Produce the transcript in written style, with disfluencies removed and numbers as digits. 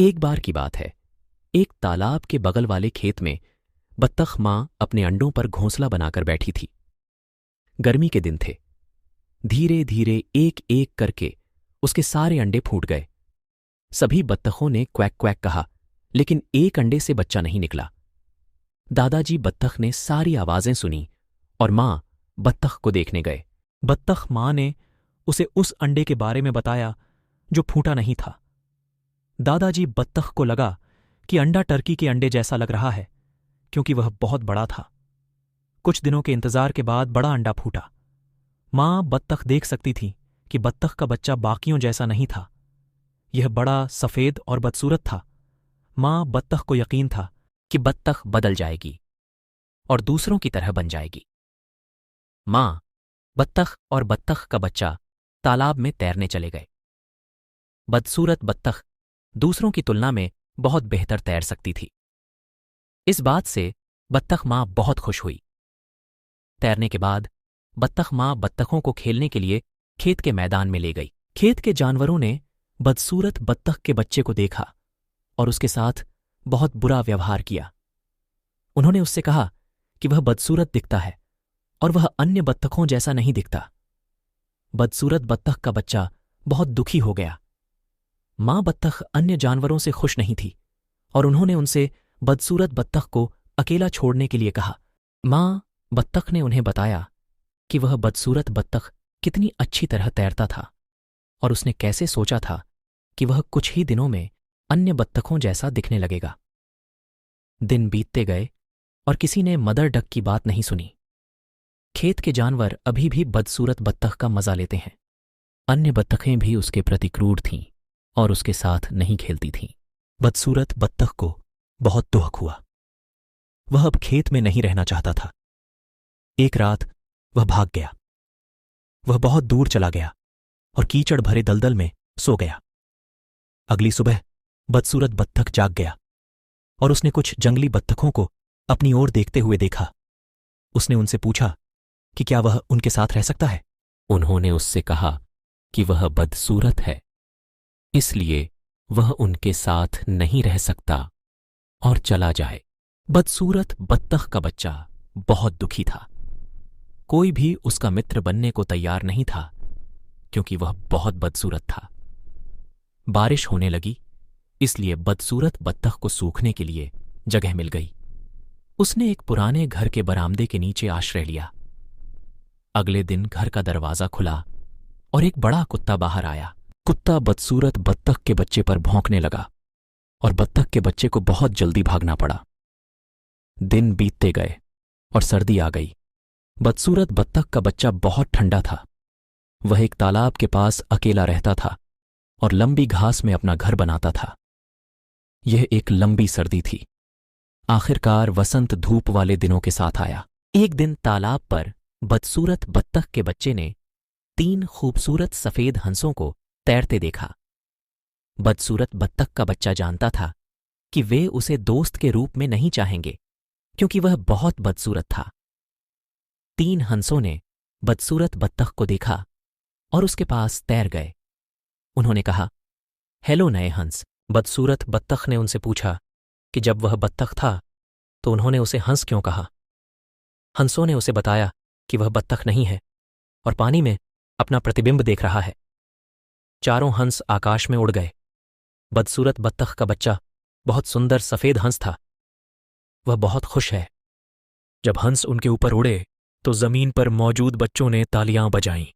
एक बार की बात है, एक तालाब के बगल वाले खेत में बत्तख मां अपने अंडों पर घोंसला बनाकर बैठी थी। गर्मी के दिन थे। धीरे धीरे एक एक करके उसके सारे अंडे फूट गए। सभी बत्तखों ने क्वैक क्वैक कहा, लेकिन एक अंडे से बच्चा नहीं निकला। दादाजी बत्तख ने सारी आवाजें सुनी और मां बत्तख को देखने गए। बत्तख मां ने उसे उस अंडे के बारे में बताया जो फूटा नहीं था। दादाजी बत्तख को लगा कि अंडा टर्की के अंडे जैसा लग रहा है, क्योंकि वह बहुत बड़ा था। कुछ दिनों के इंतजार के बाद बड़ा अंडा फूटा। मां बत्तख देख सकती थी कि बत्तख का बच्चा बाकियों जैसा नहीं था। यह बड़ा, सफेद और बदसूरत था। मां बत्तख को यकीन था कि बत्तख बदल जाएगी और दूसरों की तरह बन जाएगी। मां, बत्तख और बत्तख का बच्चा तालाब में तैरने चले गए। बदसूरत बत्तख दूसरों की तुलना में बहुत बेहतर तैर सकती थी। इस बात से बत्तख मां बहुत खुश हुई। तैरने के बाद बत्तख मां बत्तखों को खेलने के लिए खेत के मैदान में ले गई। खेत के जानवरों ने बदसूरत बत्तख के बच्चे को देखा और उसके साथ बहुत बुरा व्यवहार किया। उन्होंने उससे कहा कि वह बदसूरत दिखता है और वह अन्य बत्तखों जैसा नहीं दिखता। बदसूरत बत्तख का बच्चा बहुत दुखी हो गया। मां बत्तख अन्य जानवरों से खुश नहीं थी और उन्होंने उनसे बदसूरत बत्तख को अकेला छोड़ने के लिए कहा। मां बत्तख ने उन्हें बताया कि वह बदसूरत बत्तख कितनी अच्छी तरह तैरता था और उसने कैसे सोचा था कि वह कुछ ही दिनों में अन्य बत्तखों जैसा दिखने लगेगा। दिन बीतते गए और किसी ने मदर डक की बात नहीं सुनी। खेत के जानवर अभी भी बदसूरत बत्तख का मजा लेते हैं। अन्य बत्तखें भी उसके प्रति क्रूर थीं और उसके साथ नहीं खेलती थीं। बदसूरत बत्तख को बहुत दुख हुआ। वह अब खेत में नहीं रहना चाहता था। एक रात वह भाग गया। वह बहुत दूर चला गया और कीचड़ भरे दलदल में सो गया। अगली सुबह बदसूरत बत्तख जाग गया और उसने कुछ जंगली बत्तखों को अपनी ओर देखते हुए देखा। उसने उनसे पूछा कि क्या वह उनके साथ रह सकता है। उन्होंने उससे कहा कि वह बदसूरत है, इसलिए वह उनके साथ नहीं रह सकता और चला जाए। बदसूरत बत्तख का बच्चा बहुत दुखी था। कोई भी उसका मित्र बनने को तैयार नहीं था, क्योंकि वह बहुत बदसूरत था। बारिश होने लगी, इसलिए बदसूरत बत्तख को सूखने के लिए जगह मिल गई। उसने एक पुराने घर के बरामदे के नीचे आश्रय लिया। अगले दिन घर का दरवाजा खुला और एक बड़ा कुत्ता बाहर आया। कुत्ता बदसूरत बत्तख के बच्चे पर भौंकने लगा और बत्तख के बच्चे को बहुत जल्दी भागना पड़ा। दिन बीतते गए और सर्दी आ गई। बदसूरत बत्तख का बच्चा बहुत ठंडा था। वह एक तालाब के पास अकेला रहता था और लंबी घास में अपना घर बनाता था। यह एक लंबी सर्दी थी। आखिरकार वसंत धूप वाले दिनों के साथ आया। एक दिन तालाब पर बदसूरत बत्तख के बच्चे ने 3 खूबसूरत सफेद हंसों को तैरते देखा। बदसूरत बत्तख का बच्चा जानता था कि वे उसे दोस्त के रूप में नहीं चाहेंगे, क्योंकि वह बहुत बदसूरत था। 3 हंसों ने बदसूरत बत्तख को देखा और उसके पास तैर गए। उन्होंने कहा, हेलो नए हंस। बदसूरत बत्तख ने उनसे पूछा कि जब वह बत्तख था तो उन्होंने उसे हंस क्यों कहा। हंसों ने उसे बताया कि वह बत्तख नहीं है और पानी में अपना प्रतिबिंब देख रहा है। चारों हंस आकाश में उड़ गए। बदसूरत बत्तख का बच्चा बहुत सुंदर सफेद हंस था। वह बहुत खुश है। जब हंस उनके ऊपर उड़े तो जमीन पर मौजूद बच्चों ने तालियां बजाईं।